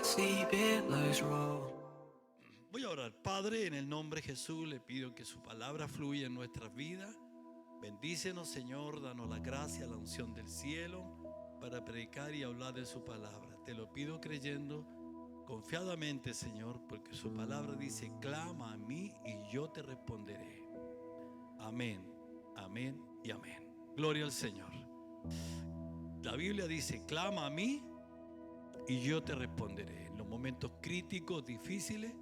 backseat billows roll. Voy a orar. Padre, en el nombre de Jesús le pido que su palabra fluya en nuestras vidas. Bendícenos, Señor, danos la gracia, la unción del cielo para predicar y hablar de su palabra. Te lo pido creyendo confiadamente, Señor, porque su palabra dice: clama a mí y yo te responderé. Amén, amén y amén. Gloria al Señor. La Biblia dice: clama a mí y yo te responderé. En los momentos críticos, difíciles,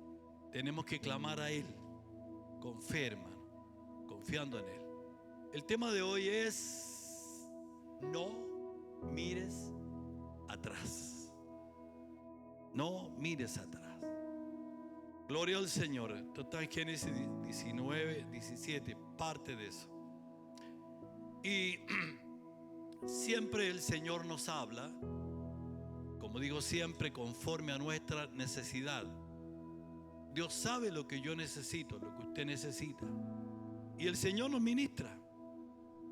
tenemos que clamar a Él con fe, hermano, confiando en Él. El tema de hoy es: no mires atrás. No mires atrás. Gloria al Señor. Esto está en Génesis 19, 17, parte de eso. Y siempre el Señor nos habla, como digo siempre, conforme a nuestra necesidad. Dios sabe lo que yo necesito, lo que usted necesita. Y el Señor nos ministra.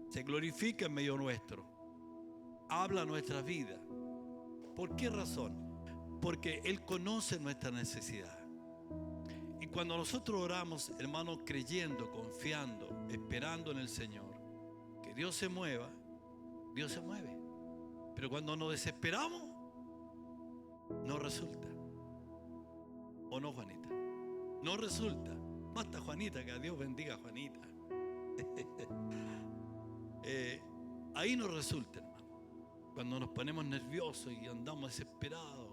Se glorifica en medio nuestro. Habla nuestras vidas. ¿Por qué razón? Porque Él conoce nuestra necesidad. Y cuando nosotros oramos, hermanos, creyendo, confiando, esperando en el Señor, que Dios se mueva, Dios se mueve. Pero cuando nos desesperamos, no resulta. ¿O no, Juanita? No resulta. Basta, Juanita, que a Dios bendiga a Juanita. Ahí no resulta, hermano. Cuando nos ponemos nerviosos y andamos desesperados,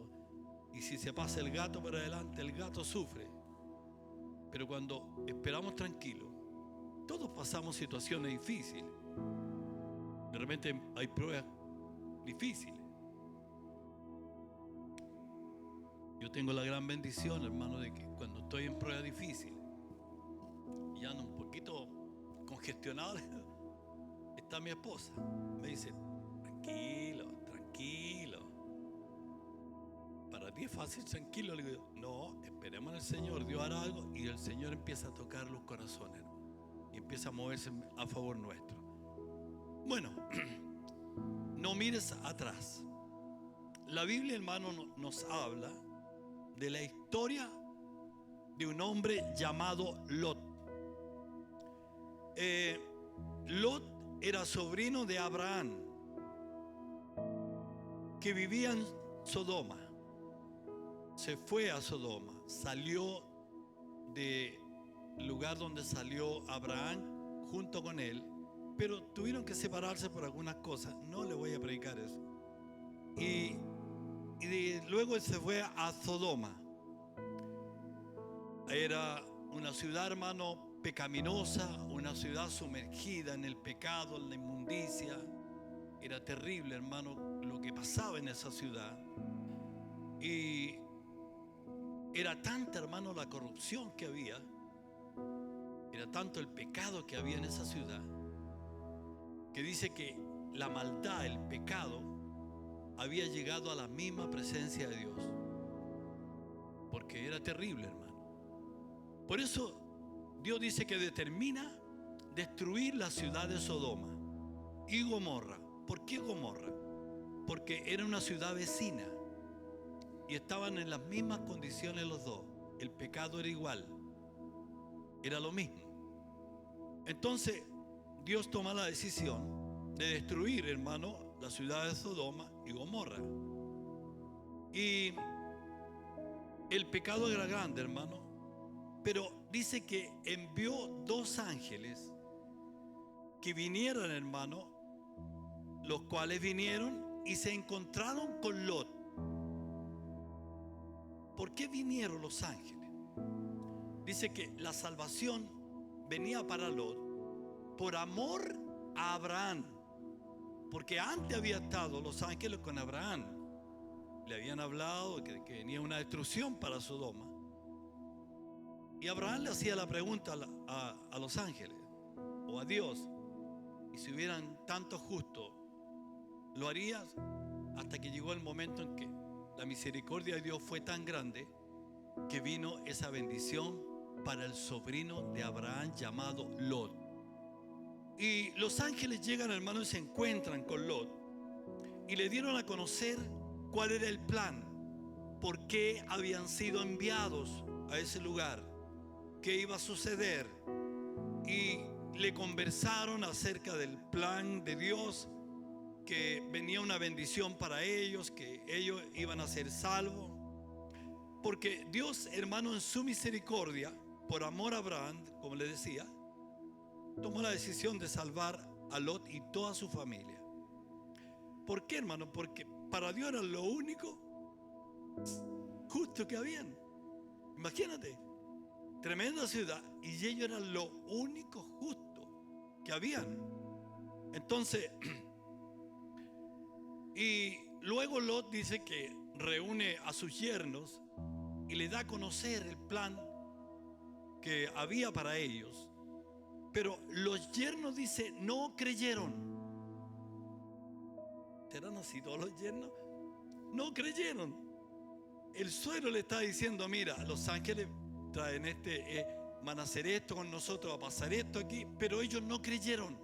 y si se pasa el gato para adelante, el gato sufre. Pero cuando esperamos tranquilos, todos pasamos situaciones difíciles. De repente hay pruebas difíciles. Yo tengo la gran bendición, hermano, de que cuando estoy en pruebas difíciles y ando un poquito congestionado, está mi esposa. Me dice: tranquilo, tranquilo. Para ti es fácil, tranquilo. Le digo: no, esperemos en el Señor. Dios hará algo. Y el Señor empieza a tocar los corazones y empieza a moverse a favor nuestro. Bueno, no mires atrás. La Biblia, hermano, nos habla de la historia de un hombre llamado Lot. Lot era sobrino de Abraham, que vivía en Sodoma. Se fue a Sodoma, salió del lugar donde salió Abraham junto con él, pero tuvieron que separarse por algunas cosas. No le voy a predicar eso. Y luego él se fue a Sodoma. Era una ciudad, hermano, pecaminosa, una ciudad sumergida en el pecado, en la inmundicia. Era terrible, hermano, lo que pasaba en esa ciudad. Y era tanta, hermano, la corrupción que había, era tanto el pecado que había en esa ciudad, que dice que la maldad, el pecado, había llegado a la misma presencia de Dios, porque era terrible, hermano. Por eso Dios dice que determina destruir la ciudad de Sodoma y Gomorra. ¿Por qué Gomorra? Porque era una ciudad vecina y estaban en las mismas condiciones los dos. El pecado era igual, era lo mismo. Entonces Dios toma la decisión de destruir, hermano, la ciudad de Sodoma y Gomorra. Y el pecado era grande, hermano, pero dice que envió 2 ángeles que vinieran, hermano, los cuales vinieron y se encontraron con Lot. ¿Por qué vinieron los ángeles? Dice que la salvación venía para Lot por amor a Abraham, porque antes había estado los ángeles con Abraham. Le habían hablado que venía una destrucción para Sodoma. Y Abraham le hacía la pregunta a los ángeles o a Dios: y si hubieran tantos justos, ¿lo harías? Hasta que llegó el momento en que la misericordia de Dios fue tan grande que vino esa bendición para el sobrino de Abraham llamado Lot. Y los ángeles llegan, hermano, y se encuentran con Lot y le dieron a conocer cuál era el plan. por qué habían sido enviados a ese lugar, qué iba a suceder, y le conversaron acerca del plan de Dios, que venía una bendición para ellos, que ellos iban a ser salvos. Porque Dios, hermano, en su misericordia, por amor a Abraham, como le decía, tomó la decisión de salvar a Lot y toda su familia. ¿Por qué, hermano? Porque para Dios era lo único justo que habían. Imagínate, tremenda ciudad, y ellos eran lo único justo que habían. Entonces, y luego Lot dice que reúne a sus yernos y le da a conocer el plan que había para ellos. Pero los yernos, dice, no creyeron. ¿Serán así todos los yernos? No creyeron. El suegro le está diciendo: mira, los ángeles traen van a hacer esto con nosotros, va a pasar esto aquí. Pero ellos no creyeron.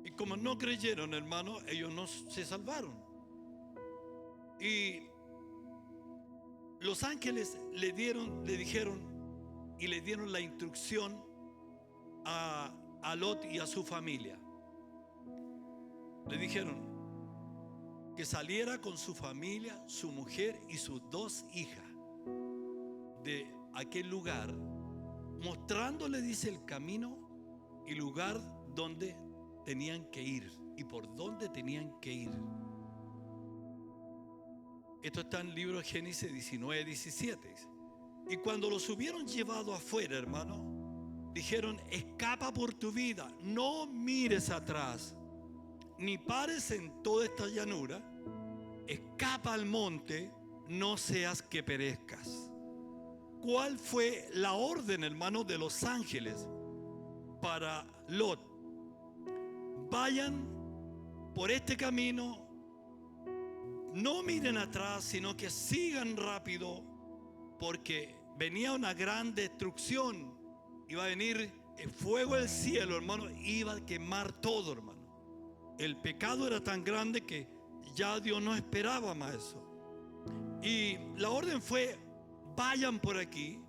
Y como no creyeron, hermano, ellos no se salvaron. Y los ángeles le dijeron y le dieron la instrucción a Lot y a su familia. Le dijeron que saliera con su familia, su mujer y sus 2 hijas de aquel lugar, mostrándole, dice, el camino y lugar donde tenían que ir y por dónde tenían que ir. Esto está en el libro de Génesis 19, 17. Y cuando los hubieron llevado afuera, hermano, dijeron: escapa por tu vida, no mires atrás, ni pares en toda esta llanura, escapa al monte, no seas que perezcas. ¿Cuál fue la orden, hermano, de los ángeles para Lot? Vayan por este camino, no miren atrás, sino que sigan rápido, porque venía una gran destrucción. Iba a venir el fuego del cielo, hermano, iba a quemar todo, hermano. El pecado era tan grande que ya Dios no esperaba más eso. Y la orden fue: vayan por aquí,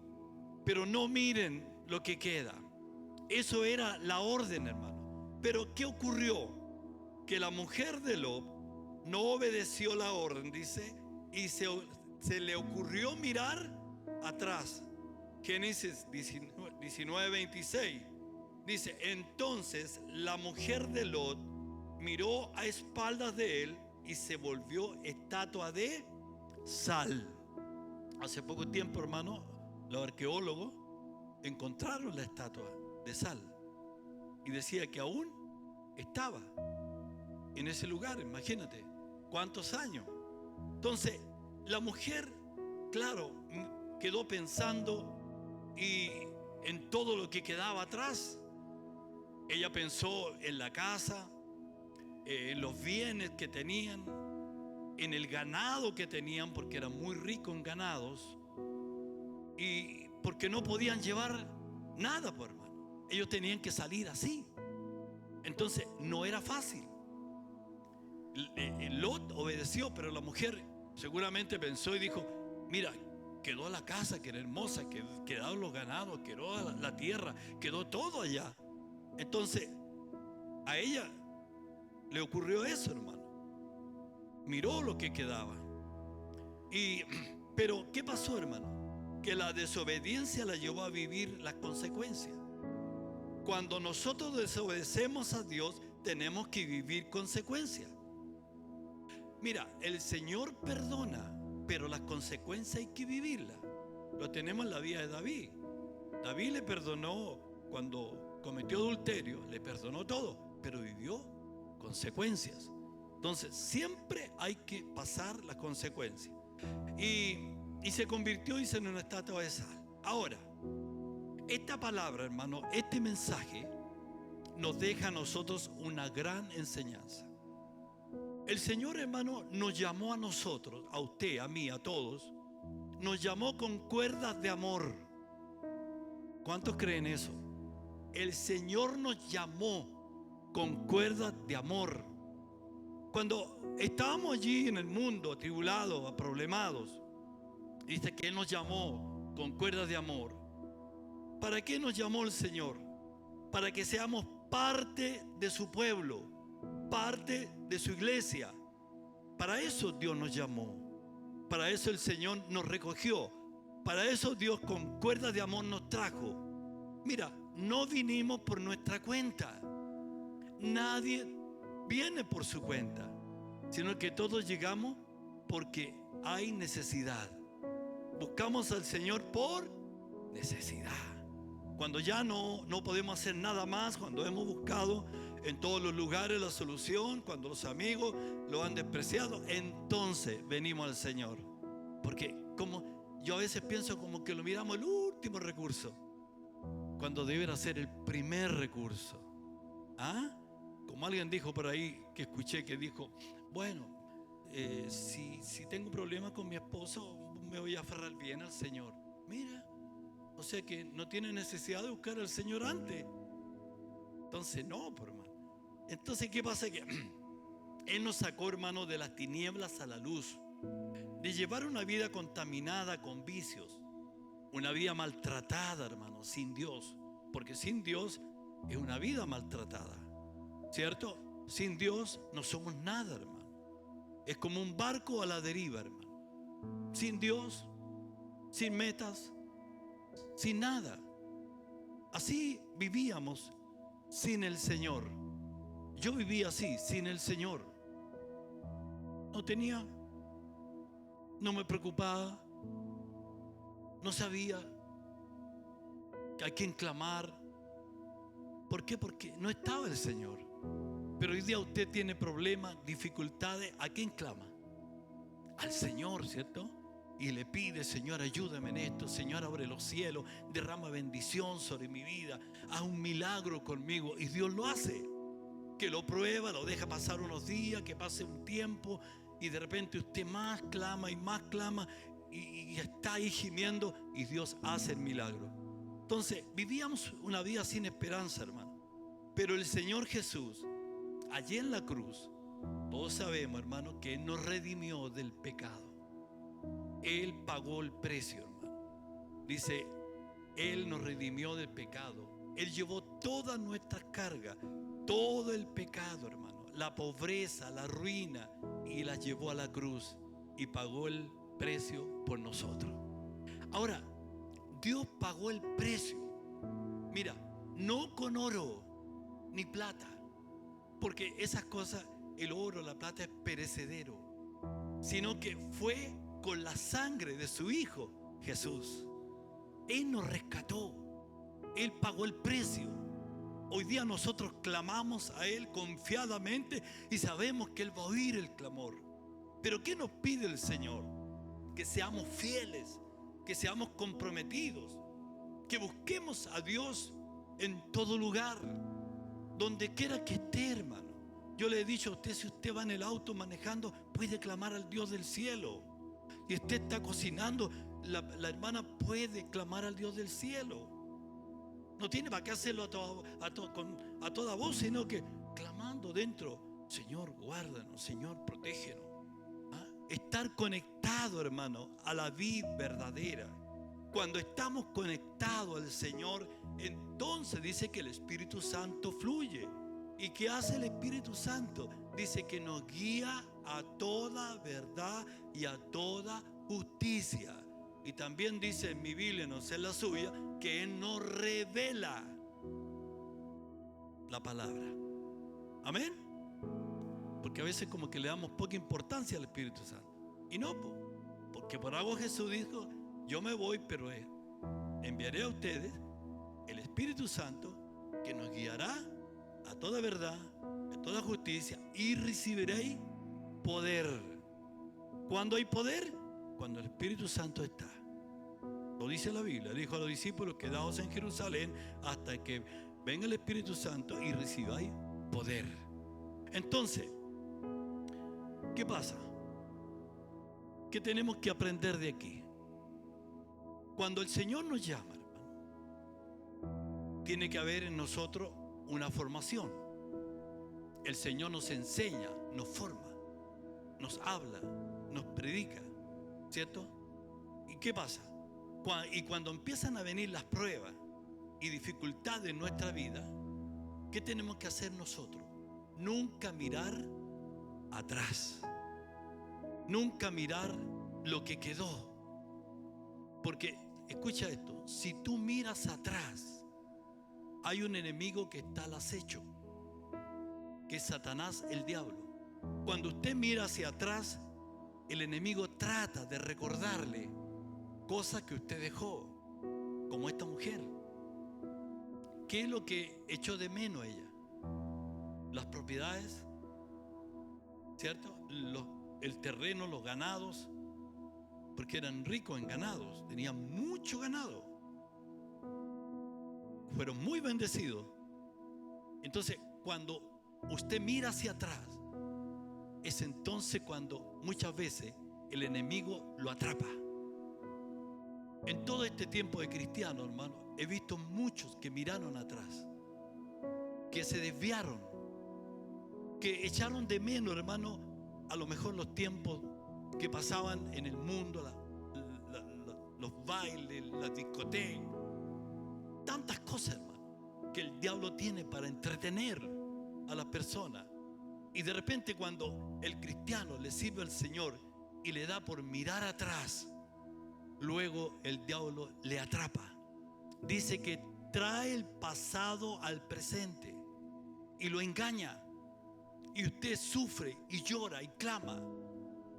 pero no miren lo que queda. Eso era la orden, hermano. Pero ¿qué ocurrió? Que la mujer de Lot no obedeció la orden, dice, y se le ocurrió mirar atrás. Génesis 19, 26 dice: entonces la mujer de Lot miró a espaldas de él y se volvió estatua de sal. Hace poco tiempo, hermano, los arqueólogos encontraron la estatua de sal y decía que aún estaba en ese lugar. Imagínate cuántos años. Entonces la mujer, claro, quedó pensando y en todo lo que quedaba atrás. Ella pensó en la casa, en los bienes que tenían, en el ganado que tenían, porque eran muy ricos en ganados, y porque no podían llevar nada, pues, hermano. Ellos tenían que salir así. Entonces no era fácil. Lot obedeció, pero la mujer seguramente pensó y dijo: mira, quedó la casa que era hermosa, quedaron los ganados, quedó la tierra, quedó todo allá. Entonces a ella le ocurrió eso, hermano. Miró lo que quedaba. Pero ¿qué pasó, hermano? Que la desobediencia la llevó a vivir las consecuencias. Cuando nosotros desobedecemos a Dios, tenemos que vivir consecuencias. Mira, el Señor perdona, pero las consecuencias hay que vivirlas. Lo tenemos en la vida de David. David le perdonó cuando cometió adulterio, le perdonó todo, pero vivió consecuencias. Entonces siempre hay que pasar las consecuencias. Y se convirtió, dice, en una estatua de sal. Ahora, esta palabra, hermano, este mensaje nos deja a nosotros una gran enseñanza. El Señor, hermano, nos llamó a nosotros, a usted, a mí, a todos, nos llamó con cuerdas de amor. ¿Cuántos creen eso? El Señor nos llamó con cuerdas de amor, Cuando estábamos allí en el mundo, atribulados, problemados, dice que Él nos llamó con cuerdas de amor. ¿Para qué nos llamó el Señor? Para que seamos parte de su pueblo, parte de su iglesia. Para eso Dios nos llamó. Para eso el Señor nos recogió. Para eso Dios con cuerdas de amor nos trajo. Mira, no vinimos por nuestra cuenta. Nadie viene por su cuenta, sino que todos llegamos porque hay necesidad. Buscamos al Señor por necesidad. Cuando ya no podemos hacer nada más, cuando hemos buscado en todos los lugares la solución, cuando los amigos lo han despreciado, entonces venimos al Señor. Porque como yo a veces pienso como que lo miramos el último recurso, cuando deberá ser el primer recurso. ¿Ah? Como alguien dijo por ahí, que escuché, que dijo, bueno, si tengo problemas con mi esposo, me voy a aferrar bien al Señor. Mira, o sea que no tiene necesidad de buscar al Señor antes. Entonces no, por hermano. Entonces, ¿qué pasa? Que Él nos sacó, hermano, de las tinieblas a la luz, de llevar una vida contaminada con vicios, una vida maltratada, hermano, sin Dios. Porque sin Dios es una vida maltratada, ¿cierto? Sin Dios no somos nada, hermano. Es como un barco a la deriva, hermano. Sin Dios, sin metas, sin nada. Así vivíamos sin el Señor. Yo vivía así, sin el Señor. No me preocupaba, no sabía a quién clamar. ¿Por qué? Porque no estaba el Señor. Pero hoy día usted tiene problemas, dificultades. ¿A quién clama? Al Señor, ¿cierto? Y le pide, Señor, ayúdame en esto. Señor, abre los cielos, derrama bendición sobre mi vida, haz un milagro conmigo. Y Dios lo hace. Que lo prueba, lo deja pasar unos días, que pase un tiempo, y de repente usted más clama y está ahí gimiendo, y Dios hace el milagro. Entonces vivíamos una vida sin esperanza, hermano. Pero el Señor Jesús, allí en la cruz, todos sabemos, hermano, que Él nos redimió del pecado. Él pagó el precio, hermano. Dice, Él nos redimió del pecado. Él llevó todas nuestras cargas, todo el pecado, hermano, la pobreza, la ruina, y la llevó a la cruz y pagó el precio por nosotros. Ahora, Dios pagó el precio. Mira, no con oro ni plata, porque esas cosas, el oro, la plata es perecedero, sino que fue con la sangre de su Hijo Jesús. Él nos rescató, Él pagó el precio. Hoy día nosotros clamamos a Él confiadamente y sabemos que Él va a oír el clamor. Pero ¿qué nos pide el Señor? Que seamos fieles, que seamos comprometidos, que busquemos a Dios en todo lugar, donde quiera que esté, hermano. Yo le he dicho a usted, si usted va en el auto manejando, puede clamar al Dios del cielo. Y usted está cocinando, la hermana puede clamar al Dios del cielo. No tiene para qué hacerlo a toda voz, sino que clamando dentro, Señor, guárdanos, Señor, protégenos. ¿Ah? Estar conectado, hermano, a la vid verdadera. Cuando estamos conectados al Señor, entonces dice que el Espíritu Santo fluye. ¿Y qué hace el Espíritu Santo? Dice que nos guía a toda verdad y a toda justicia. Y también dice en mi Biblia, no sé la suya, que Él nos revela la palabra. Amén. Porque a veces como que le damos poca importancia al Espíritu Santo. Y no, porque por algo Jesús dijo, yo me voy, pero enviaré a ustedes el Espíritu Santo, que nos guiará a toda verdad, a toda justicia, y recibiréis poder. ¿Cuándo hay poder? Cuando el Espíritu Santo está. Lo dice la Biblia. Dijo a los discípulos, quedaos en Jerusalén hasta que venga el Espíritu Santo y recibáis poder. Entonces, ¿qué pasa? ¿Qué tenemos que aprender de aquí? Cuando el Señor nos llama, hermano, tiene que haber en nosotros una formación. el Señor nos enseña, nos forma, nos habla, nos predica, ¿cierto? ¿Y qué pasa? Y cuando empiezan a venir las pruebas y dificultades en nuestra vida, ¿qué tenemos que hacer nosotros? Nunca mirar atrás, nunca mirar lo que quedó. Porque, escucha esto, si tú miras atrás, hay un enemigo que está al acecho, que es Satanás, el diablo. Cuando usted mira hacia atrás, el enemigo trata de recordarle cosas que usted dejó, como esta mujer. ¿Qué es lo que echó de menos ella? Las propiedades, ¿cierto? El terreno, los ganados, porque eran ricos en ganados, tenían mucho ganado, fueron muy bendecidos. Entonces, cuando usted mira hacia atrás, es entonces cuando muchas veces el enemigo lo atrapa. En todo este tiempo de cristiano, hermano, he visto muchos que miraron atrás, que se desviaron, que echaron de menos, hermano, a lo mejor los tiempos que pasaban en el mundo, los bailes, las discotecas, tantas cosas, hermano, que el diablo tiene para entretener a las personas. Y de repente, cuando el cristiano le sirve al Señor y le da por mirar atrás, luego el diablo le atrapa. Dice que trae el pasado al presente y lo engaña. Y usted sufre y llora y clama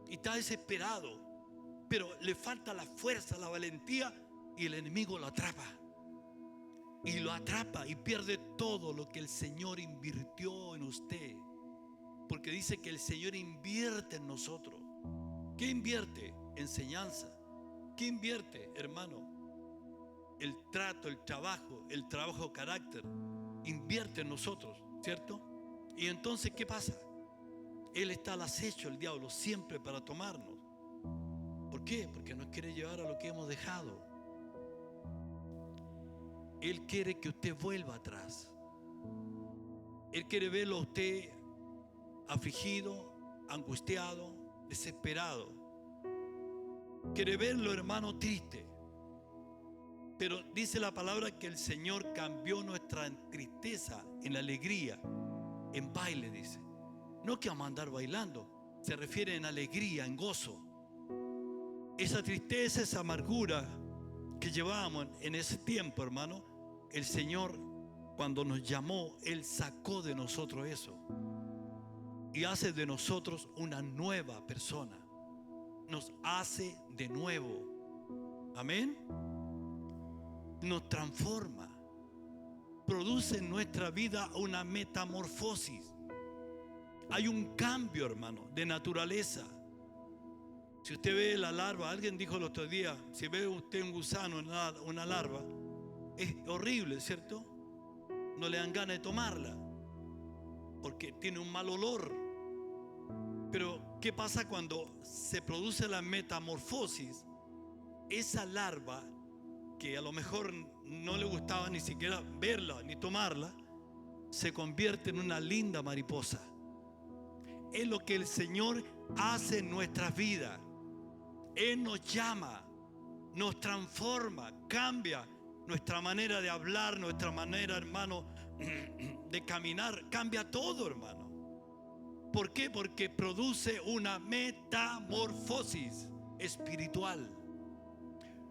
y está desesperado, pero le falta la fuerza, la valentía, y el enemigo lo atrapa. Y lo atrapa y pierde todo lo que el Señor invirtió en usted. Porque dice que el Señor invierte en nosotros. ¿Qué invierte? Enseñanza. ¿Qué invierte, hermano? El trato, el trabajo carácter. Invierte en nosotros, ¿cierto? Y entonces, ¿qué pasa? Él está al acecho, el diablo, siempre para tomarnos. ¿Por qué? Porque nos quiere llevar a lo que hemos dejado. Él quiere que usted vuelva atrás. Él quiere verlo a usted afligido, angustiado, desesperado. Quiere verlo, hermano, triste. Pero dice la palabra que el Señor cambió nuestra tristeza en alegría, en baile, dice. No que vamos a andar bailando, se refiere en alegría, en gozo. Esa tristeza, esa amargura que llevábamos en ese tiempo, hermano, el Señor, cuando nos llamó, Él sacó de nosotros eso y hace de nosotros una nueva persona. Nos hace de nuevo. Amén. Nos transforma. Produce en nuestra vida una metamorfosis. Hay un cambio, hermano, de naturaleza. Si usted ve la larva, alguien dijo el otro día, si ve usted un gusano, una larva, es horrible, ¿cierto? No le dan ganas de tomarla, porque tiene un mal olor. Pero, ¿qué pasa cuando se produce la metamorfosis? Esa larva, que a lo mejor no le gustaba ni siquiera verla ni tomarla, se convierte en una linda mariposa. Es lo que el Señor hace en nuestras vidas. Él nos llama, nos transforma, cambia nuestra manera de hablar, nuestra manera, hermano, de caminar. Cambia todo, hermano. ¿Por qué? Porque produce una metamorfosis espiritual.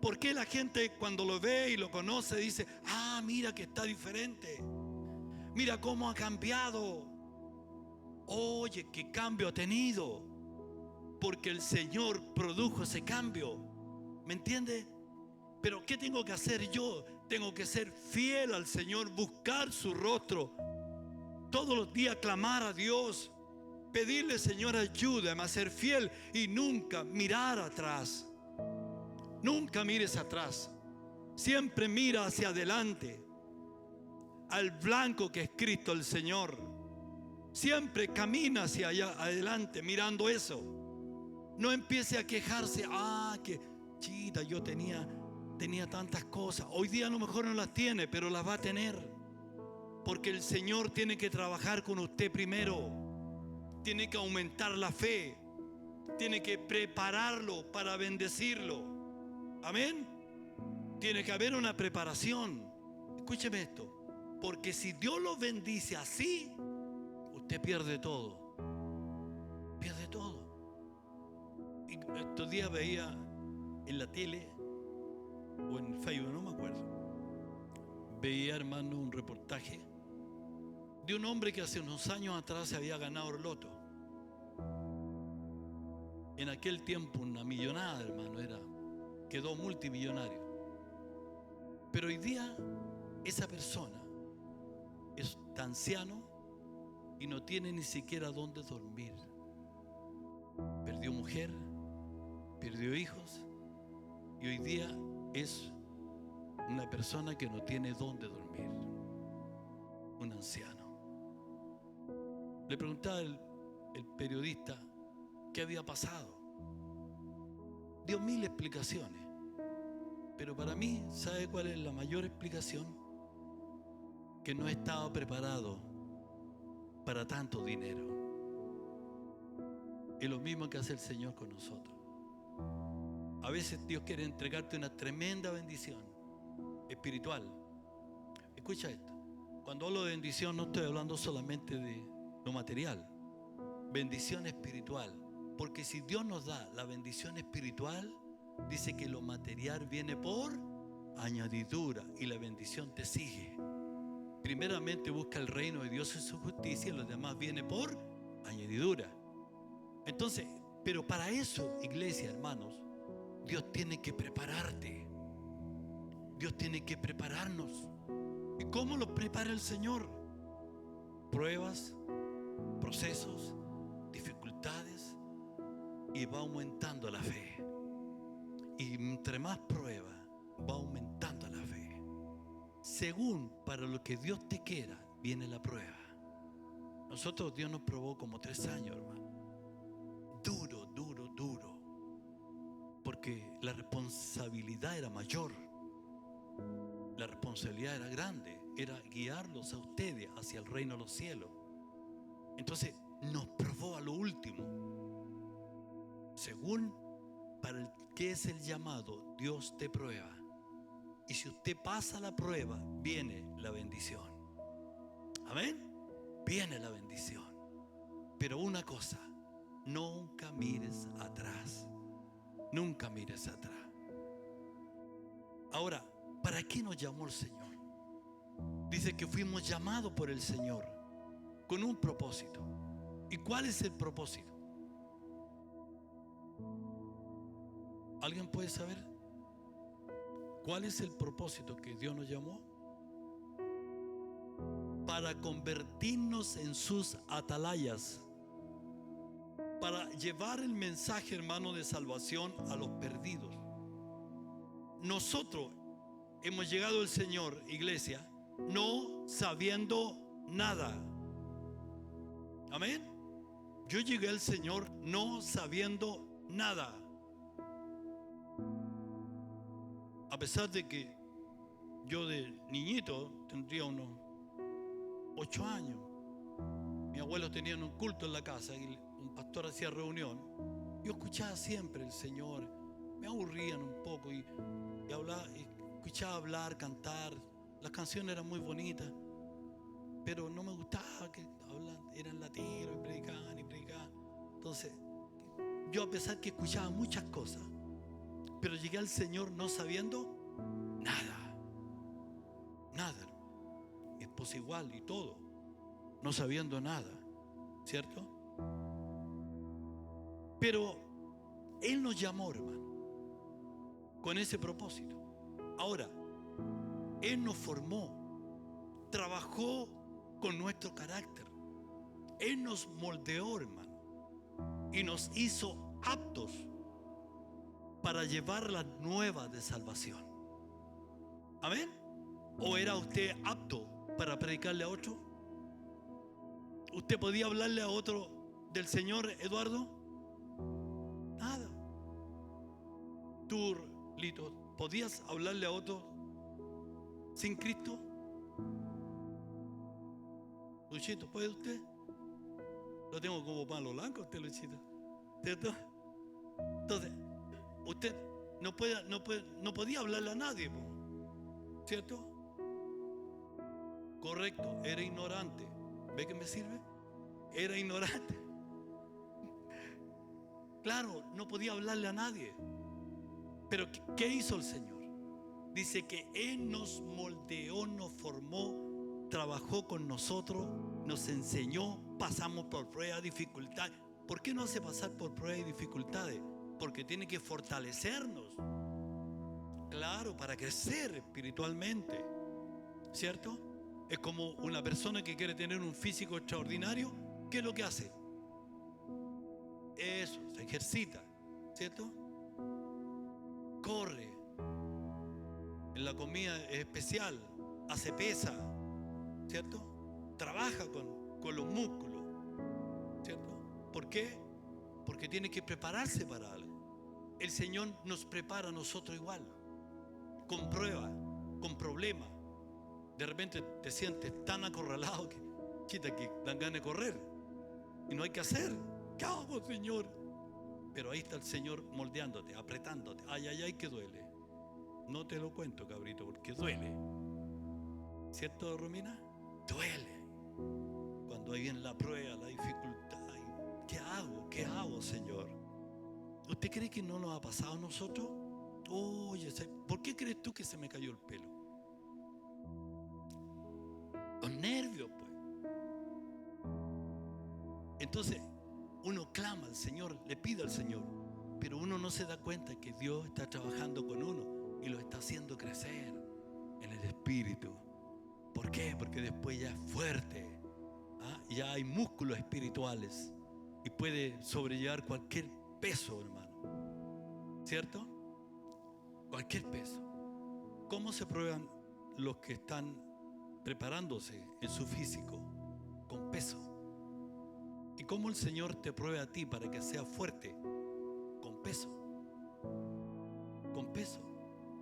¿Por qué la gente cuando lo ve y lo conoce dice, ah, mira que está diferente? Mira cómo ha cambiado. Oye, qué cambio ha tenido. Porque el Señor produjo ese cambio. ¿Me entiende? Pero ¿qué tengo que hacer yo? Tengo que ser fiel al Señor, buscar su rostro. Todos los días clamar a Dios. Pedirle, Señor, ayúdame a ser fiel y nunca mirar atrás. Nunca mires atrás. Siempre mira hacia adelante, al blanco que es Cristo el Señor. Siempre camina hacia allá adelante mirando eso. No empiece a quejarse. Ah, que chita, yo tenía tantas cosas. Hoy día a lo mejor no las tiene, pero las va a tener. Porque el Señor tiene que trabajar con usted primero. Tiene que aumentar la fe. Tiene que prepararlo para bendecirlo. Amén. Tiene que haber una preparación. Escúcheme esto. Porque si Dios lo bendice así, usted pierde todo. Pierde todo. Y estos días veía en la tele o en Facebook, no me acuerdo. Veía, hermano, un reportaje de un hombre que hace unos años atrás se había ganado el loto. En aquel tiempo una millonada, hermano, quedó multimillonario. Pero hoy día esa persona es tan anciano y no tiene ni siquiera dónde dormir. Perdió mujer, perdió hijos y hoy día es una persona que no tiene dónde dormir. Un anciano. Le preguntaba el periodista qué había pasado. Dio 1000 explicaciones. Pero para mí, ¿sabe cuál es la mayor explicación? Que no estaba preparado para tanto dinero. Es lo mismo que hace el Señor con nosotros. A veces Dios quiere entregarte una tremenda bendición espiritual. Escucha esto. Cuando hablo de bendición no estoy hablando solamente de lo material. Bendición espiritual. Porque si Dios nos da la bendición espiritual, dice que lo material viene por añadidura y la bendición te sigue. Primeramente busca el reino de Dios y su justicia y lo demás viene por añadidura. Entonces, pero para eso, iglesia, hermanos, Dios tiene que prepararte. Dios tiene que prepararnos. ¿Y cómo lo prepara el Señor? Pruebas, procesos, dificultades, y va aumentando la fe. Y entre más pruebas, va aumentando la fe. Según para lo que Dios te quiera, viene la prueba. Nosotros, Dios nos probó como 3 años, hermano. Duro, duro, duro. Porque la responsabilidad era mayor. La responsabilidad era grande. Era guiarlos a ustedes hacia el reino de los cielos. Entonces, nos probó a lo último. Según para el que es el llamado, Dios te prueba. Y si usted pasa la prueba, viene la bendición. Amén. Viene la bendición. Pero una cosa, nunca mires atrás. Nunca mires atrás. Ahora, ¿para qué nos llamó el Señor? Dice que fuimos llamados por el Señor con un propósito. ¿Y cuál es el propósito? ¿Alguien puede saber cuál es el propósito que Dios nos llamó? Para convertirnos en sus atalayas, para llevar el mensaje, hermano, de salvación a los perdidos. Nosotros hemos llegado al Señor, iglesia, no sabiendo nada. Amén. Yo llegué al Señor no sabiendo nada. A pesar de que yo de niñito tendría unos 8 años. Mi abuelo tenía un culto en la casa y un pastor hacía reunión. Yo escuchaba siempre el Señor. Me aburrían un poco y escuchaba hablar, cantar. Las canciones eran muy bonitas, pero no me gustaba que eran latinos y predicaban. Entonces, yo a pesar que escuchaba muchas cosas, pero llegué al Señor no sabiendo nada. Nada. Mi esposa igual y todo. No sabiendo nada. ¿Cierto? Pero Él nos llamó, hermano, con ese propósito. Ahora, Él nos formó. Trabajó con nuestro carácter. Él nos moldeó, hermano. Y nos hizo aptos para llevar las nuevas de salvación. ¿Amén? ¿O era usted apto para predicarle a otro? ¿Usted podía hablarle a otro del Señor, Eduardo? Nada. ¿Tú, Lito, podías hablarle a otro sin Cristo? Luchito, ¿puede usted? Lo tengo como palo blanco usted, Luchito, ¿cierto? Entonces, usted no podía hablarle a nadie, ¿cierto? Correcto, era ignorante. ¿Ve que me sirve? Era ignorante. Claro, no podía hablarle a nadie. Pero ¿qué hizo el Señor? Dice que Él nos moldeó, nos formó, trabajó con nosotros, nos enseñó, pasamos por pruebas, dificultades. ¿Por qué no hace pasar por pruebas y dificultades? Porque tiene que fortalecernos. Claro, para crecer espiritualmente, ¿cierto? Es como una persona que quiere tener un físico extraordinario. ¿Qué es lo que hace? Eso, se ejercita, ¿cierto? Corre. En la comida especial, hace pesa, ¿cierto? Trabaja con los músculos, ¿cierto? ¿Por qué? Porque tiene que prepararse para algo. El Señor nos prepara a nosotros igual, con pruebas, con problemas. De repente te sientes tan acorralado que dan ganas de correr y no hay que hacer. ¿Qué hago, Señor? Pero ahí está el Señor moldeándote, apretándote. Ay, ay, ay, que duele. No te lo cuento, cabrito, porque duele. ¿Cierto, Romina? Duele. Cuando hay en la prueba, la dificultad. ¿Qué hago? ¿Qué hago, Señor? ¿Usted cree que no nos ha pasado a nosotros? Oye, ¿por qué crees tú que se me cayó el pelo? Los nervios, pues. Entonces, uno clama al Señor, le pide al Señor, pero uno no se da cuenta que Dios está trabajando con uno y lo está haciendo crecer en el espíritu. ¿Por qué? Porque después ya es fuerte, ya hay músculos espirituales y puede sobrellevar cualquier peso, hermano, ¿cierto? Cualquier peso. ¿Cómo se prueban los que están preparándose en su físico? Con peso. ¿Y cómo el Señor te prueba a ti para que seas fuerte? Con peso. Con peso.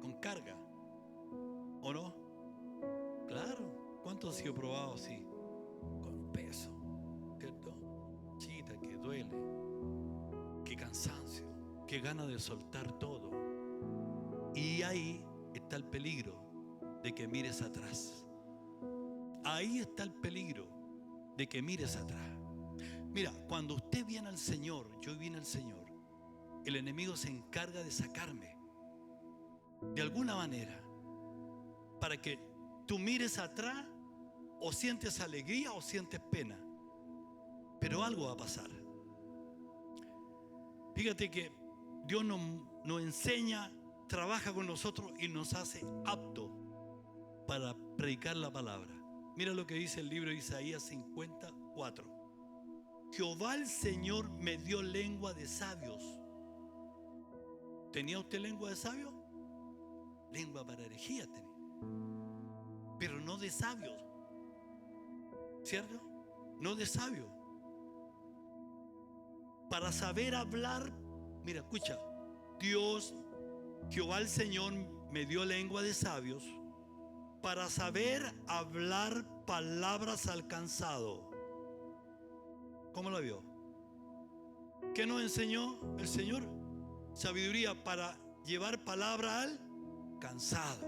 Con carga. ¿O no? Claro. ¿Cuánto ha sido probado así? Con peso. ¿Cierto? Chita, que duele. Qué cansancio. Qué gana de soltar todo. Y ahí está el peligro de que mires atrás. Ahí está el peligro de que mires atrás. Mira, cuando usted viene al Señor, yo vine al Señor, el enemigo se encarga de sacarme de alguna manera para que tú mires atrás o sientes alegría o sientes pena. Pero algo va a pasar. Fíjate que Dios nos enseña, trabaja con nosotros y nos hace aptos para predicar la palabra. Mira lo que dice el libro de Isaías 54. Jehová el Señor me dio lengua de sabios. ¿Tenía usted lengua de sabios? Lengua para herejía tenía, pero no de sabios, ¿cierto? No de sabios. Para saber hablar, mira, escucha, Jehová el Señor me dio lengua de sabios para saber hablar palabras al cansado. ¿Cómo la vio? ¿Qué nos enseñó el Señor? Sabiduría para llevar palabra al cansado.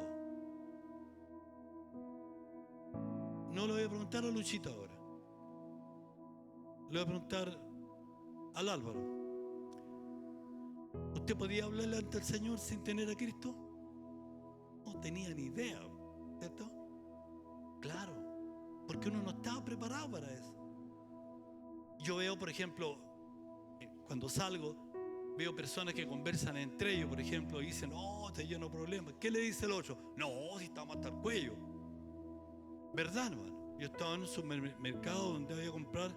No le voy a preguntar a Luchito ahora. Le voy a preguntar al Álvaro. ¿Usted podía hablarle ante el Señor sin tener a Cristo? No tenía ni idea, ¿cierto? Claro, porque uno no estaba preparado para eso. Yo veo, por ejemplo, cuando salgo, veo personas que conversan entre ellos, por ejemplo, y dicen, no, te lleno de problemas. ¿Qué le dice el otro? No, si estamos hasta el cuello. ¿Verdad, hermano? Yo estaba en un supermercado donde había que comprar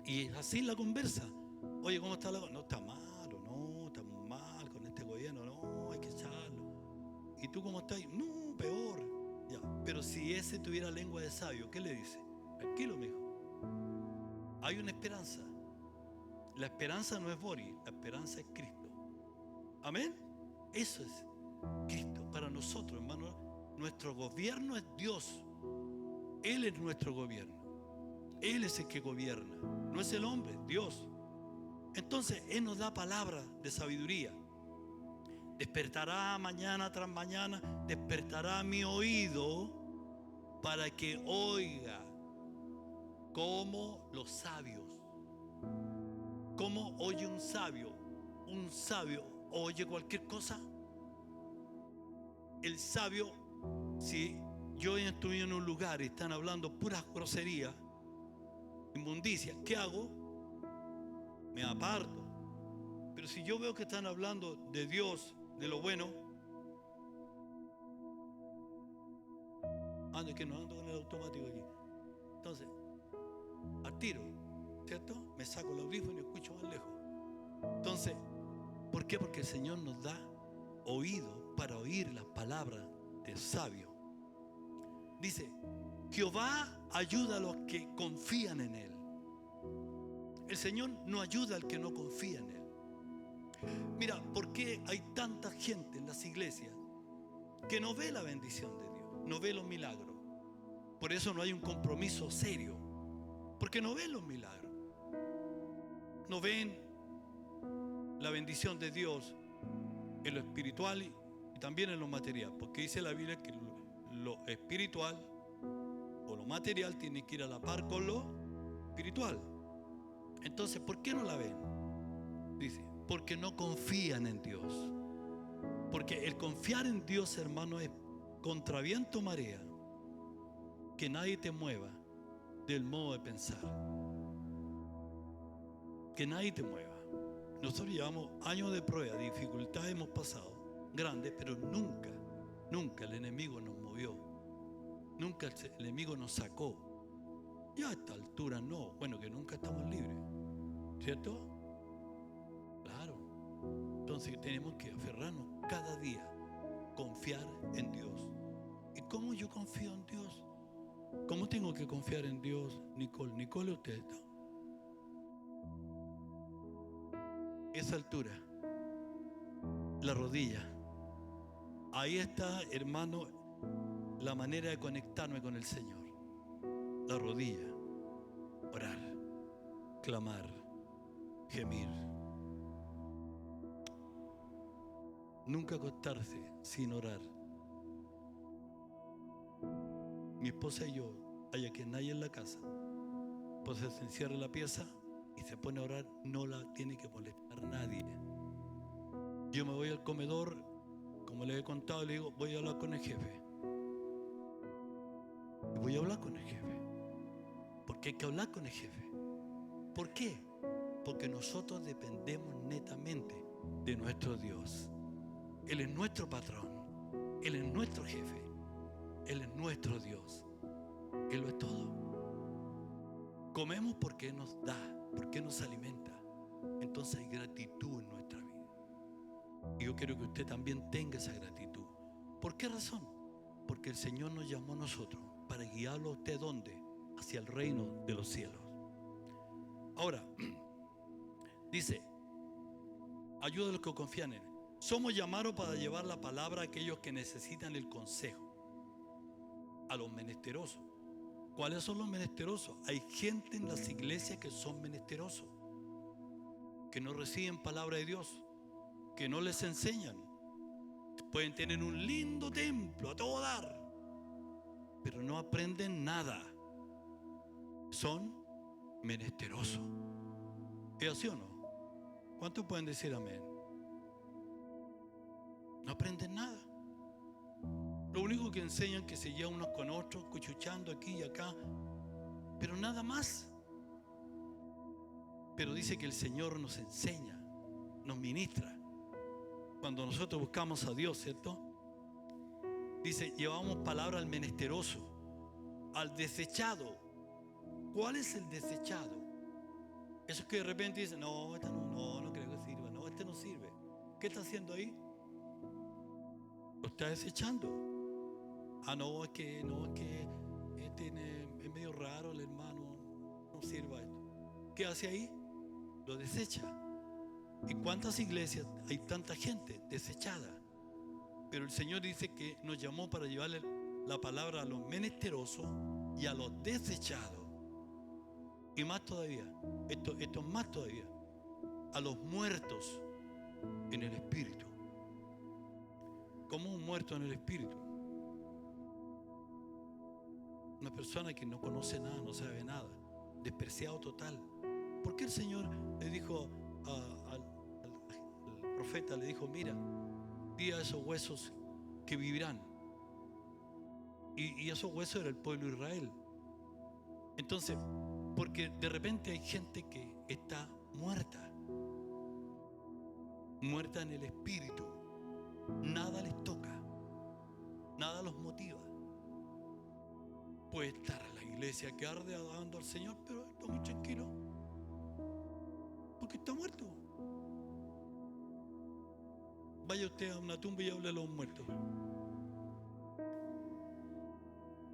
y así la conversa. Oye, ¿cómo está la cosa? No, está malo, no, está muy mal con este gobierno, no, hay que echarlo. ¿Y tú cómo estás? No, peor. Ya, pero si ese tuviera lengua de sabio, ¿qué le dice? Tranquilo, mijo. Hay una esperanza. La esperanza no es Boris, la esperanza es Cristo. Amén. Eso es Cristo para nosotros, hermano. Nuestro gobierno es Dios. Él es nuestro gobierno. Él es el que gobierna, no es el hombre, Dios. Entonces Él nos da palabra de sabiduría. Despertará mañana tras mañana, despertará mi oído para que oiga como los sabios. ¿Cómo oye un sabio? Un sabio oye cualquier cosa. El sabio, si yo estoy en un lugar y están hablando puras groserías, inmundicia, ¿qué hago? Me aparto. Pero si yo veo que están hablando de Dios, de lo bueno, ando que no ando con el automático aquí. Entonces, al tiro, ¿cierto? Me saco el audífono y escucho más lejos. Entonces, ¿por qué? Porque el Señor nos da oído para oír las palabras del sabio. Dice, Jehová ayuda a los que confían en Él. El Señor no ayuda al que no confía en Él. Mira, ¿por qué hay tanta gente en las iglesias que no ve la bendición de Dios, no ve los milagros? Por eso no hay un compromiso serio, porque no ven los milagros, no ven la bendición de Dios en lo espiritual y también en lo material, porque dice la Biblia que lo espiritual o lo material tiene que ir a la par con lo espiritual. Entonces, ¿por qué no la ven? Dice, porque no confían en Dios. Porque el confiar en Dios, hermano, es contra viento marea, que nadie te mueva del modo de pensar, que nadie te mueva. Nosotros llevamos años de prueba, de dificultades hemos pasado grandes, pero nunca el enemigo nos movió, nunca el enemigo nos sacó. Y a esta altura no, bueno, que nunca estamos libres, ¿cierto? Claro. Entonces tenemos que aferrarnos cada día, confiar en Dios. ¿Y cómo yo confío en Dios? ¿Cómo tengo que confiar en Dios, Nicole? Nicole, usted está. Esa altura, la rodilla. Ahí está, hermano, la manera de conectarme con el Señor. La rodilla, orar, clamar, gemir. Nunca acostarse sin orar. Mi esposa y yo, haya que nadie en la casa, pues se encierra en la pieza y se pone a orar, no la tiene que molestar nadie. Yo me voy al comedor, como le he contado, le digo, voy a hablar con el jefe. Y voy a hablar con el jefe. Porque hay que hablar con el jefe. ¿Por qué? Porque nosotros dependemos netamente de nuestro Dios. Él es nuestro patrón, Él es nuestro jefe, Él es nuestro Dios. Él lo es todo. Comemos porque nos da, porque nos alimenta. Entonces hay gratitud en nuestra vida. Y yo quiero que usted también tenga esa gratitud. ¿Por qué razón? Porque el Señor nos llamó a nosotros para guiarlo a usted, ¿dónde? Hacia el reino de los cielos. Ahora, dice, ayuda a los que confían en Él. Somos llamados para llevar la palabra a aquellos que necesitan el consejo, a los menesterosos. ¿Cuáles son los menesterosos? Hay gente en las iglesias que son menesterosos, que no reciben palabra de Dios, que no les enseñan. Pueden tener un lindo templo a todo dar, pero no aprenden nada. Son menesterosos. ¿Es así o no? ¿Cuántos pueden decir amén? No aprenden nada. Lo único que enseñan es que se llevan unos con otros, cuchuchando aquí y acá, pero nada más. Pero dice que el Señor nos enseña, nos ministra. Cuando nosotros buscamos a Dios, ¿cierto? Dice, llevamos palabra al menesteroso, al desechado. ¿Cuál es el desechado? Eso que de repente dicen, no, esta no creo que sirva, no, este no sirve. ¿Qué está haciendo ahí? Lo está desechando. No, es que es medio raro el hermano, no sirva esto. ¿Qué hace ahí? Lo desecha. ¿Y cuántas iglesias hay tanta gente desechada? Pero el Señor dice que nos llamó para llevarle la palabra a los menesterosos y a los desechados. Y más todavía, esto es más todavía, a los muertos en el espíritu. Como un muerto en el espíritu. Una persona que no conoce nada, no sabe nada, despreciado total. ¿Por qué el Señor le dijo al profeta, le dijo, mira, di a esos huesos que vivirán? Y esos huesos era el pueblo de Israel. Entonces, porque de repente hay gente que está muerta en el espíritu. Nada les toca, nada los motiva. Puede estar en la iglesia que arde adorando al Señor, pero está muy tranquilo porque está muerto. Vaya usted a una tumba y hable a los muertos.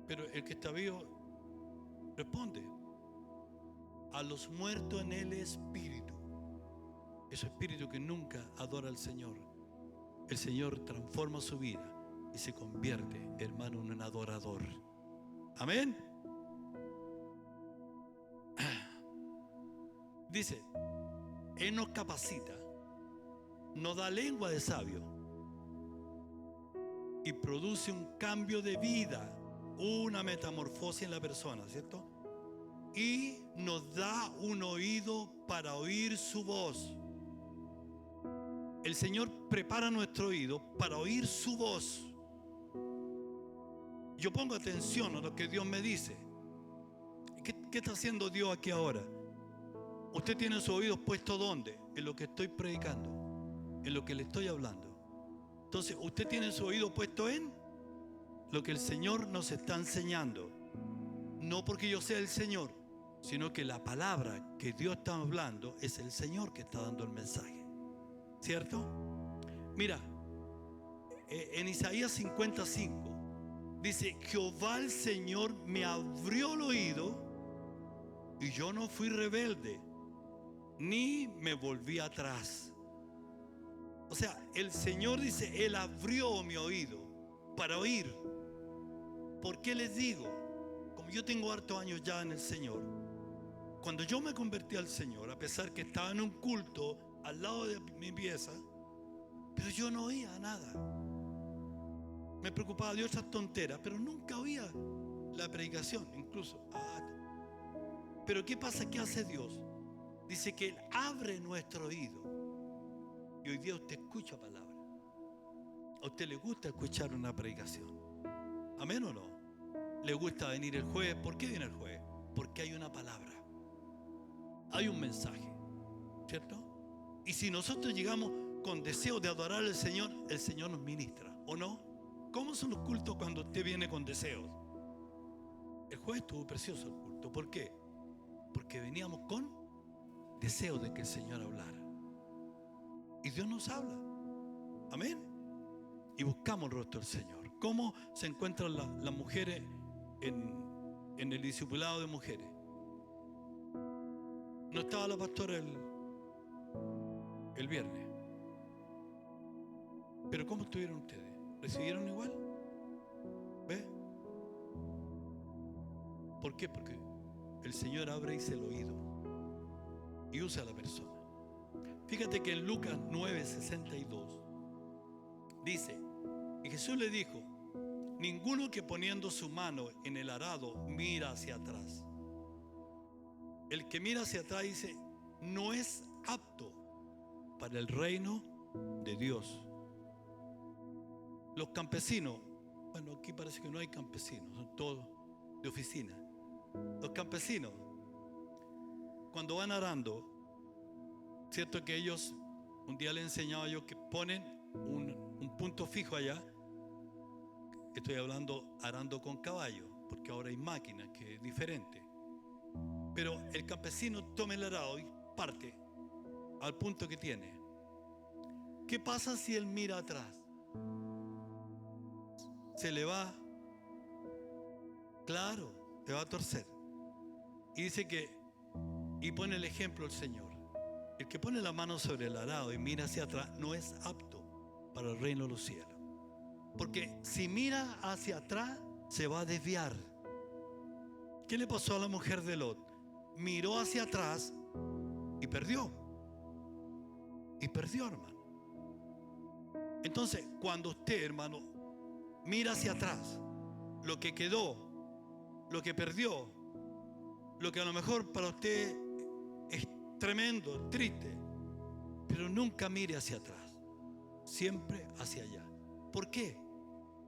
Pero el que está vivo responde a los muertos en el espíritu. Ese espíritu que nunca adora al Señor. El Señor transforma su vida y se convierte, hermano, en un adorador. Amén. Dice, Él nos capacita, nos da lengua de sabio y produce un cambio de vida, una metamorfosis en la persona, ¿cierto? Y nos da un oído para oír su voz. El Señor prepara nuestro oído para oír su voz. Yo pongo atención a lo que Dios me dice. ¿Qué está haciendo Dios aquí ahora? Usted tiene sus oídos puestos ¿dónde? En lo que estoy predicando, en lo que le estoy hablando. Entonces, usted tiene su oído puesto en lo que el Señor nos está enseñando. No porque yo sea el Señor, sino que la palabra que Dios está hablando es el Señor que está dando el mensaje. ¿Cierto? Mira, en Isaías 55 dice, Jehová el Señor me abrió el oído y yo no fui rebelde, ni me volví atrás. O sea, el Señor dice, Él abrió mi oído para oír. ¿Por qué les digo? Como yo tengo hartos años ya en el Señor, cuando yo me convertí al Señor, a pesar que estaba en un culto al lado de mi pieza, pero yo no oía nada. Me preocupaba de otras tonteras, pero nunca oía la predicación, incluso. Pero ¿qué pasa? ¿Qué hace Dios? Dice que Él abre nuestro oído y hoy día usted escucha palabra. ¿A usted le gusta escuchar una predicación? ¿Amén o no? ¿Le gusta venir el jueves? ¿Por qué viene el jueves? Porque hay una palabra, hay un mensaje, ¿cierto? Y si nosotros llegamos con deseo de adorar al Señor, el Señor nos ministra, ¿o no? ¿Cómo son los cultos cuando usted viene con deseos? El jueves estuvo precioso el culto. ¿Por qué? Porque veníamos con deseo de que el Señor hablara. Y Dios nos habla. Amén. Y buscamos el rostro del Señor. ¿Cómo se encuentran las mujeres en el discipulado de mujeres? No estaba la pastora el viernes. Pero ¿cómo estuvieron ustedes? ¿Recibieron igual? ¿Ve? ¿Por qué? Porque el Señor abre y se el oído y usa a la persona. Fíjate que en Lucas 9:62 dice, y Jesús le dijo, ninguno que poniendo su mano en el arado mira hacia atrás. El que mira hacia atrás, dice, no es apto para el reino de Dios. Los campesinos, bueno, aquí parece que no hay campesinos, son todos de oficina. Los campesinos, cuando van arando, cierto que ellos, un día les enseñaba yo que ponen un punto fijo allá. Estoy hablando arando con caballo, porque ahora hay máquinas que es diferente. Pero el campesino toma el arado y parte al punto que tiene. ¿Qué pasa si él mira atrás? Se le va, claro, se va a torcer. Y dice que, y pone el ejemplo el Señor, el que pone la mano sobre el arado y mira hacia atrás no es apto para el reino de los cielos. Porque si mira hacia atrás se va a desviar. ¿Qué le pasó a la mujer de Lot? miró hacia atrás y perdió. Y perdió, hermano. Entonces, cuando usted, hermano, mira hacia atrás, lo que quedó, lo que perdió, lo que a lo mejor para usted es tremendo, triste, pero nunca mire hacia atrás, siempre hacia allá. ¿Por qué?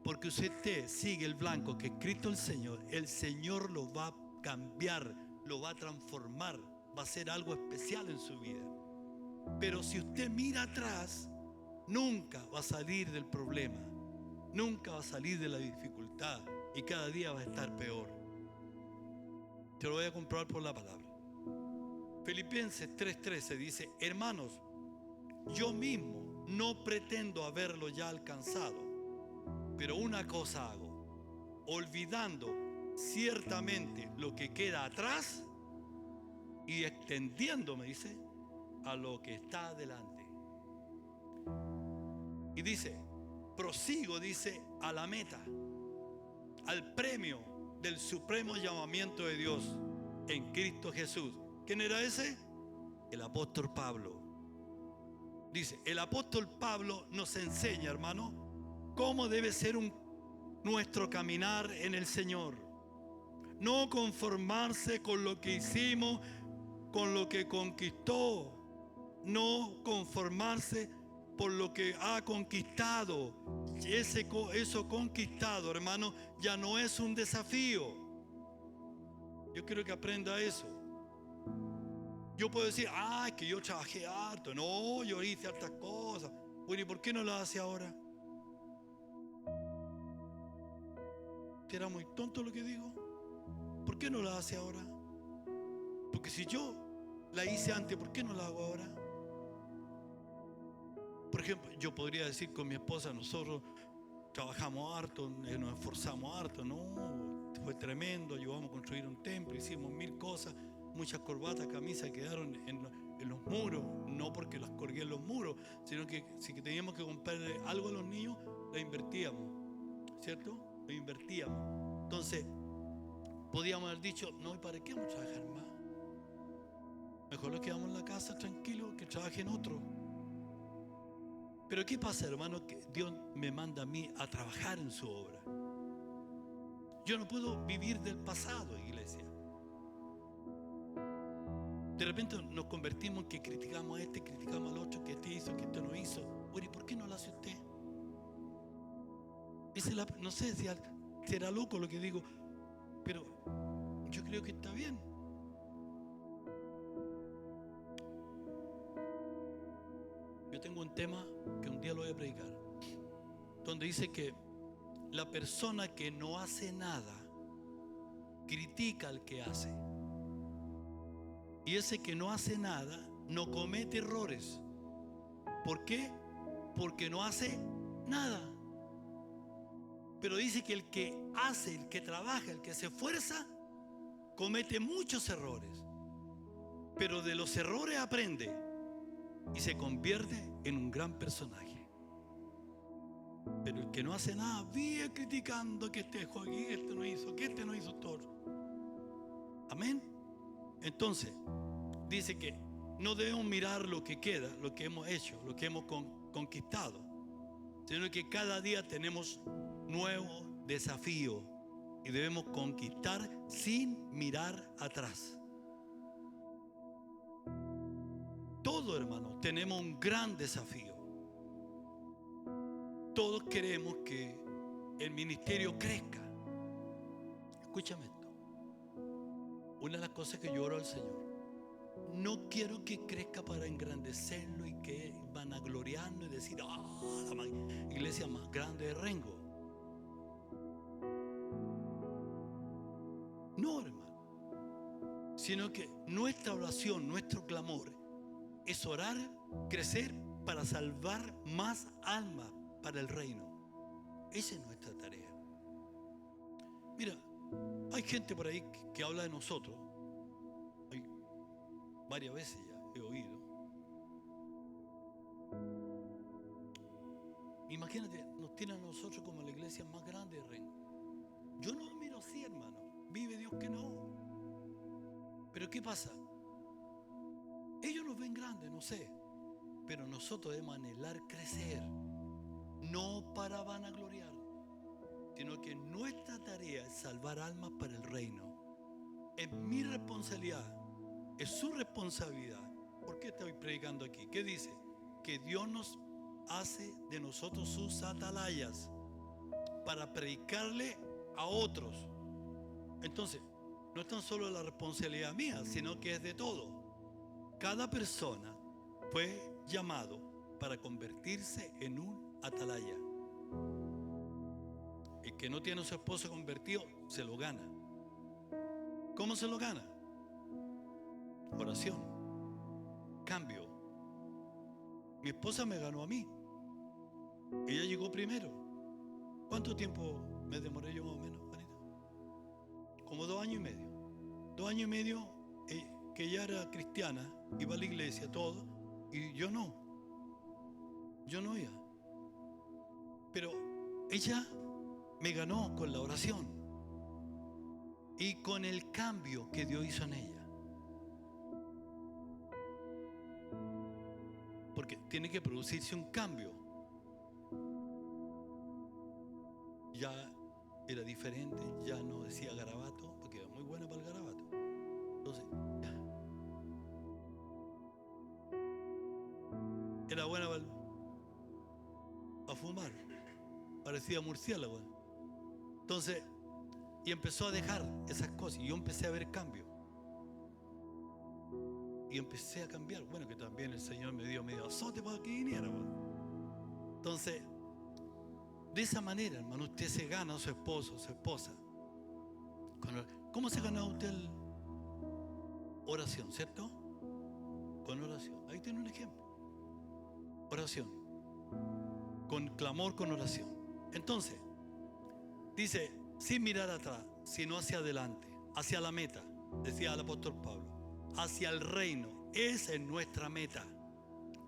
Porque usted sigue el blanco que es Cristo el Señor lo va a cambiar, lo va a transformar, va a hacer algo especial en su vida. Pero si usted mira atrás, nunca va a salir del problema, nunca va a salir de la dificultad y cada día va a estar peor. Te lo voy a comprobar por la palabra. Filipenses 3:13 dice: hermanos, yo mismo no pretendo haberlo ya alcanzado, pero una cosa hago, olvidando ciertamente lo que queda atrás y extendiéndome, dice, a lo que está adelante. Y dice, prosigo, dice, a la meta, al premio del supremo llamamiento de Dios en Cristo Jesús. ¿Quién era ese? El apóstol Pablo. Dice, el apóstol Pablo nos enseña, hermano, cómo debe ser nuestro caminar en el Señor. No conformarse con lo que hicimos, con lo que conquistó. No conformarse por lo que ha conquistado. Eso conquistado, hermano, ya no es un desafío. Yo quiero que aprenda eso. Yo puedo decir, que yo trabajé harto. No, yo hice hartas cosas. Bueno, ¿y por qué no lo hace ahora? ¿Era muy tonto lo que digo? ¿Por qué no lo hace ahora? Porque si yo la hice antes, ¿por qué no la hago ahora? Por ejemplo, yo podría decir con mi esposa, nosotros trabajamos harto, nos esforzamos harto, no, fue tremendo, ayudamos a construir un templo, hicimos 1000 cosas, muchas corbatas, camisas quedaron en los muros, no porque las colgué en los muros, sino que si teníamos que comprarle algo a los niños, lo invertíamos, ¿cierto? Lo invertíamos. Entonces, podíamos haber dicho, no, ¿y para qué vamos a trabajar más? Mejor lo quedamos en la casa tranquilo, que trabajen otro. Pero ¿qué pasa, hermano? Que Dios me manda a mí a trabajar en su obra. Yo no puedo vivir del pasado, iglesia. De repente nos convertimos en que criticamos a este, criticamos al otro, que este hizo, que este no hizo. Bueno, ¿y por qué no lo hace usted? No sé si será loco lo que digo, pero yo creo que está bien. Yo tengo un tema que un día lo voy a predicar, donde dice que la persona que no hace nada critica al que hace, y ese que no hace nada no comete errores. ¿Por qué? Porque no hace nada. Pero dice que el que hace, el que trabaja, el que se esfuerza, comete muchos errores, pero de los errores aprende y se convierte en un gran personaje. Pero el que no hace nada vive criticando que este dejó aquí, que este no hizo, que este no hizo todo. Amén. Entonces dice que no debemos mirar lo que queda, lo que hemos hecho, lo que hemos conquistado, sino que cada día tenemos nuevos desafíos y debemos conquistar sin mirar atrás. Todos, hermanos, tenemos un gran desafío. Todos queremos que el ministerio crezca. Escúchame esto. Una de las cosas que yo oro al Señor, no quiero que crezca para engrandecerlo y que vanagloriarnos y decir, la iglesia más grande de Rengo. No, hermano. Sino que nuestra oración, nuestro clamor es orar, crecer para salvar más almas para el reino. Esa es nuestra tarea. Mira, hay gente por ahí que habla de nosotros. Hay varias veces ya he oído. Imagínate, nos tienen a nosotros como la iglesia más grande de Rengo. Yo no lo miro así, hermano. Vive Dios que no. Pero ¿qué pasa? Ellos nos ven grandes, no sé, pero nosotros debemos anhelar crecer, no para vanagloriar, sino que nuestra tarea es salvar almas para el reino. Es mi responsabilidad, es su responsabilidad. ¿Por qué estoy predicando aquí? ¿Qué dice? Que Dios nos hace de nosotros sus atalayas para predicarle a otros. Entonces, no es tan solo la responsabilidad mía, sino que es de todo. Cada persona fue llamado para convertirse en un atalaya. El que no tiene a su esposo convertido, se lo gana. ¿Cómo se lo gana? Oración, cambio. Mi esposa me ganó a mí. Ella llegó primero. ¿Cuánto tiempo me demoré yo más o menos, Juanita? Como 2 años y medio. 2 años y medio que ella era cristiana, iba a la iglesia, todo, y yo no. Yo no iba. Pero ella me ganó con la oración y con el cambio que Dios hizo en ella. Porque tiene que producirse un cambio. Ya era diferente, ya no decía garabato, porque era muy buena para el garabato. Entonces, ya. Era buena para fumar, parecía murciélago. Entonces, y empezó a dejar esas cosas, y yo empecé a ver cambio. Y empecé a cambiar. Bueno, que también el Señor me dio medio azote para que viniera. Entonces, de esa manera, hermano, usted se gana a su esposo, su esposa. ¿Cómo se gana usted oración, cierto? Con oración. Ahí tiene un ejemplo. Oración. Con clamor, con oración. Entonces, dice, sin mirar atrás, sino hacia adelante, hacia la meta, decía el apóstol Pablo. Hacia el reino, esa es nuestra meta.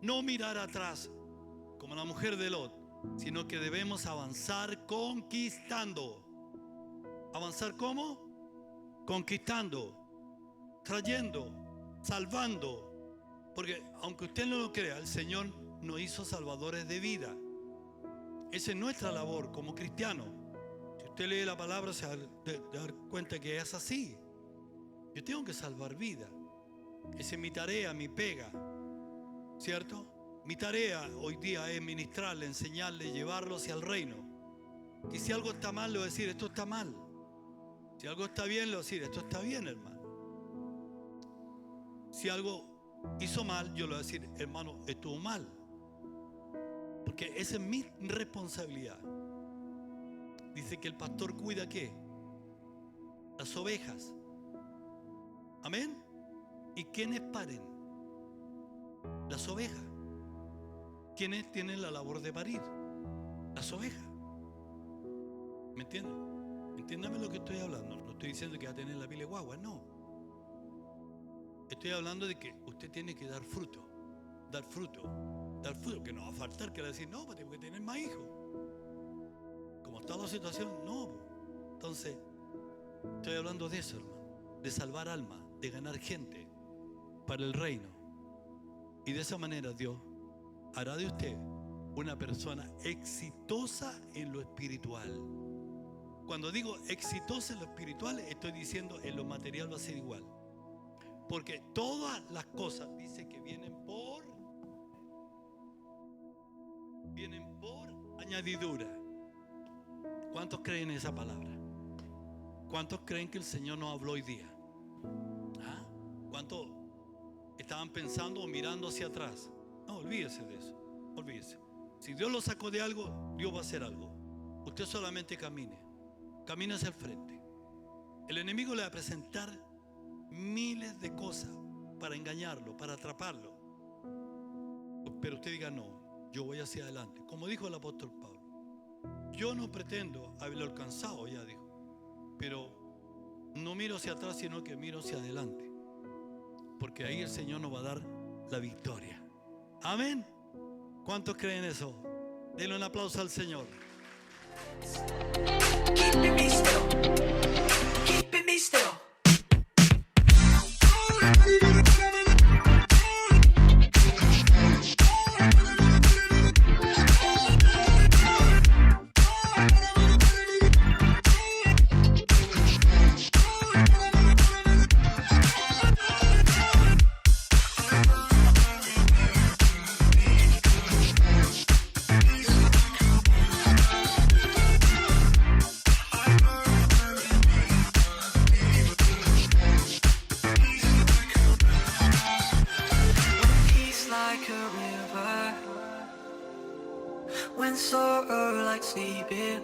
No mirar atrás como la mujer de Lot, sino que debemos avanzar conquistando. ¿Avanzar cómo? Conquistando, trayendo, salvando. Porque aunque usted no lo crea, el Señor nos hizo salvadores de vida. Esa es nuestra labor como cristianos. Si usted lee la palabra se va a dar cuenta que es así. Yo tengo que salvar vida. Esa es mi tarea, mi pega, ¿cierto? Mi tarea hoy día es ministrarle, enseñarle, llevarlo hacia el reino. Y si algo está mal, le voy a decir, esto está mal. Si algo está bien, le voy a decir, esto está bien, hermano. Si algo hizo mal, yo le voy a decir, hermano, estuvo mal. Porque esa es mi responsabilidad. Dice que el pastor cuida ¿qué? Las ovejas. Amén. ¿Y quiénes paren? Las ovejas. ¿Quiénes tienen la labor de parir? Las ovejas. ¿Me entienden? Entiéndame lo que estoy hablando. No estoy diciendo que va a tener la pila de guagua, no. Estoy hablando de que usted tiene que dar fruto. Dar fruto. Dar fruto, que no va a faltar que le decir, no, pues tengo que tener más hijos. Como está la situación, no. Entonces, estoy hablando de eso, hermano. De salvar almas, de ganar gente para el reino. Y de esa manera Dios hará de usted una persona exitosa en lo espiritual. Cuando digo exitosa en lo espiritual, estoy diciendo en lo material va a ser igual. Porque todas las cosas dice que vienen por añadidura. ¿Cuántos creen en esa palabra? ¿Cuántos creen que el Señor nos habló hoy día? ¿Ah? ¿Cuántos estaban pensando o mirando hacia atrás? No, olvídese de eso. Olvídese. Si Dios lo sacó de algo, Dios va a hacer algo. Usted solamente camine. Camine hacia el frente. El enemigo le va a presentar miles de cosas para engañarlo, para atraparlo. Pero usted diga no, yo voy hacia adelante. Como dijo el apóstol Pablo, yo no pretendo haberlo alcanzado, ya dijo, pero no miro hacia atrás, sino que miro hacia adelante, porque ahí el Señor nos va a dar la victoria. Amén. ¿Cuántos creen eso? Denle un aplauso al Señor. Keeping me still. Keeping me still. went soar like sleeping